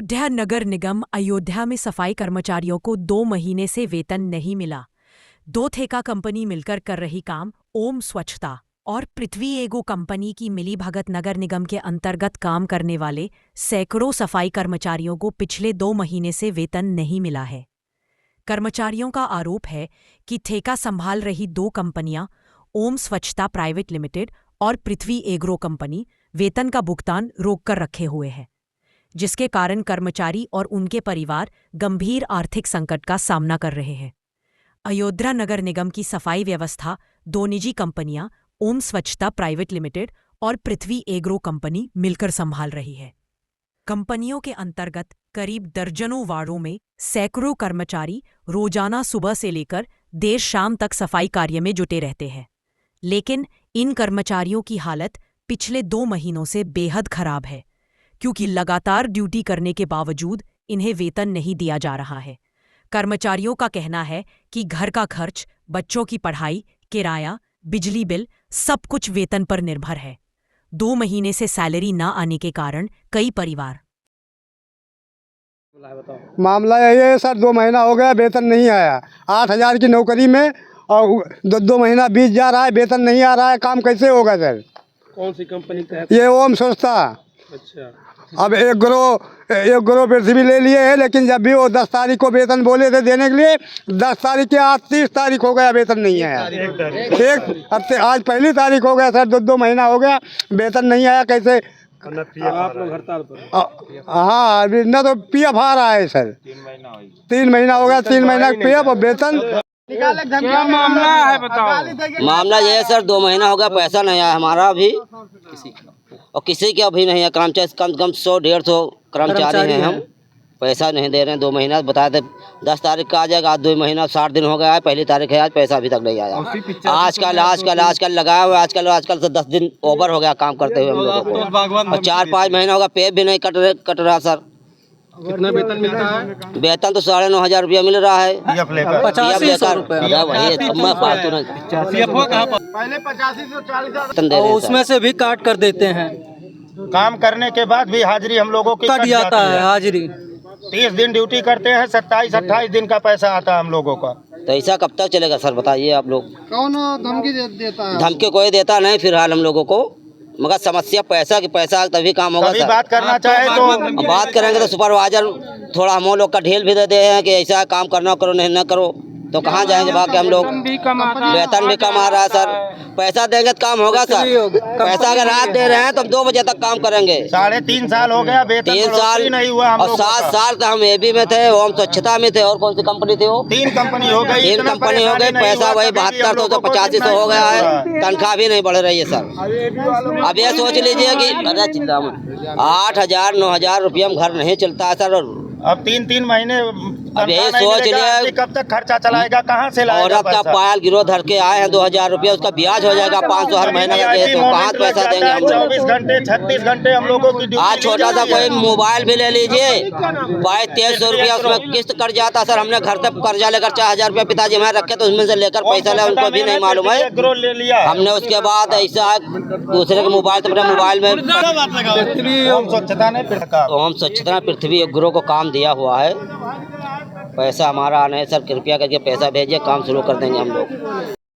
अयोध्या नगर निगम अयोध्या में सफाई कर्मचारियों को 2 महीने से वेतन नहीं मिला। 2 ठेका कंपनी मिलकर कर रही काम ओम स्वच्छता और पृथ्वी एगो कंपनी की मिलीभगत नगर निगम के अंतर्गत काम करने वाले सैकड़ों सफाई कर्मचारियों को पिछले 2 महीने से वेतन नहीं मिला है। कर्मचारियों का आरोप है कि ठेका संभाल रही 2 कंपनियां ओम स्वच्छता प्राइवेट लिमिटेड और पृथ्वी एग्रो कंपनी वेतन का भुगतान रोककर रखे हुए हैं, जिसके कारण कर्मचारी और उनके परिवार गंभीर आर्थिक संकट का सामना कर रहे हैं। अयोध्या नगर निगम की सफाई व्यवस्था 2 निजी कंपनियां ओम स्वच्छता प्राइवेट लिमिटेड और पृथ्वी एग्रो कंपनी मिलकर संभाल रही है। कंपनियों के अंतर्गत करीब दर्जनों वार्डों में सैकड़ों कर्मचारी रोजाना सुबह से लेकर देर शाम तक सफाई कार्य में जुटे रहते हैं, लेकिन इन कर्मचारियों की हालत पिछले 2 महीनों से बेहद खराब है, क्योंकि लगातार ड्यूटी करने के बावजूद इन्हें वेतन नहीं दिया जा रहा है। कर्मचारियों का कहना है कि घर का खर्च, बच्चों की पढ़ाई, किराया, बिजली बिल सब कुछ वेतन पर निर्भर है। 2 महीने से सैलरी न आने के कारण कई परिवार मामला यही है सर, 2 महीना हो गया वेतन नहीं आया। 8,000 की नौकरी में और 2 महीना बीत जा रहा है, वेतन नहीं आ रहा है। काम कैसे होगा सर? कौन सी कंपनी का है? ये ओम स्वच्छता। अच्छा, अब एक ग्रो पृथ्वी ले लिए है, लेकिन जब भी वो 10 तारीख को वेतन बोले थे देने के लिए, 10 तारीख के आज 30 तारीख हो गया, वेतन नहीं आया। आज पहली तारीख हो गया सर, 2 महीना हो गया वेतन नहीं आया। कैसे आप लोग हड़ताल पर? हाँ, अभी न तो पीएफ आ रहा है सर। 3 महीना हो गया, 3 महीना पीएफ और वेतन। क्या मामला है बताओ? मामला ये है सर, 2 महीना हो गया, पैसा नहीं आया हमारा अभी, और किसी के अभी नहीं है। कर्मचारी कम से कम 100-150 कर्मचारी हैं हम, पैसा नहीं दे रहे हैं। 2 महीना बताए थे 10 तारीख का आ जाएगा, आज 2 महीना 60 दिन हो गया है। पहली तारीख है आज, पैसा अभी तक नहीं आया। आजकल लगाया हुआ, आजकल से 10 दिन ओवर हो गया काम करते हुए हम लोगों को, और 4-5 महीना होगा पे भी नहीं कट रहा सर। कितना वेतन मिलता है? वेतन तो 9,500 रुपया मिल रहा है। 85 रुपया पहले 85 से 40,000 और उसमें से भी काट कर देते हैं। काम करने के बाद भी हाजिरी हम लोगों की कट जाता है हाजिरी। 30 दिन ड्यूटी करते हैं, 27-28 दिन का पैसा आता है हम लोगों का। तो ऐसा कब तक चलेगा सर, बताइए आप लोग। कौन धमकी देता है? धमकी कोई देता नहीं फिलहाल हम लोगों को, मगर समस्या पैसा की, पैसा तभी काम होगा कभी सर। बात करना चाहे तो बात करेंगे तो सुपरवाइजर थोड़ा हम लोग का ढील भी दे दे हैं कि ऐसा काम करना करो, नहीं न करो, तो कहाँ जाएंगे भाग के हम लोग। वेतन भी कम आ रहा है सर। पैसा देंगे तो काम होगा सर। पैसा अगर रात दे रहे हैं तो हम 2 बजे तक काम करेंगे। 3.5 साल हो गया, वेतन 3 साल नहीं हुआ हम और लोग 7 साल तो हम एबी में थे, ओम स्वच्छता में थे, और कौन सी कंपनी थी वो? 3 कंपनी हो गई। 3 कंपनी हो गई। पैसा वही 72 तो 85 हो गया है, तनख्वाह भी नहीं बढ़ रही है सर। अब ये सोच लीजिए कि 8,000 9,000 रुपया में घर नहीं चलता है सर। अब 3 महीने अब यही सोच लिया, कब तक खर्चा चलाएगा, कहाँ से लाएगा? औरत का पायल गिरो धर के आए हैं, 2,000 रुपया उसका ब्याज हो जाएगा 500 हर महीने का, तो कहाँ पैसा देंगे हम लोग? 24 घंटे 36 घंटे हम लोगों की ड्यूटी। आज छोटा सा कोई मोबाइल भी ले लीजिए, 2200-2300 रुपया उसमें किस्त कट जाता सर। हमने घर से कर्जा लेकर 4,000 रुपया पिताजी हमारे रखे, तो उसमें से लेकर पैसा ले, उनको भी नहीं मालूम है। ले लिया हमने उसके बाद ऐसा दूसरे के मोबाइल तो अपने मोबाइल में ओम स्वच्छता ने ओम स्वच्छता पृथ्वी एग्रो को काम दिया हुआ है। पैसा हमारा आना है सर, कृपया करके पैसा भेजिए, काम शुरू कर देंगे हम लोग।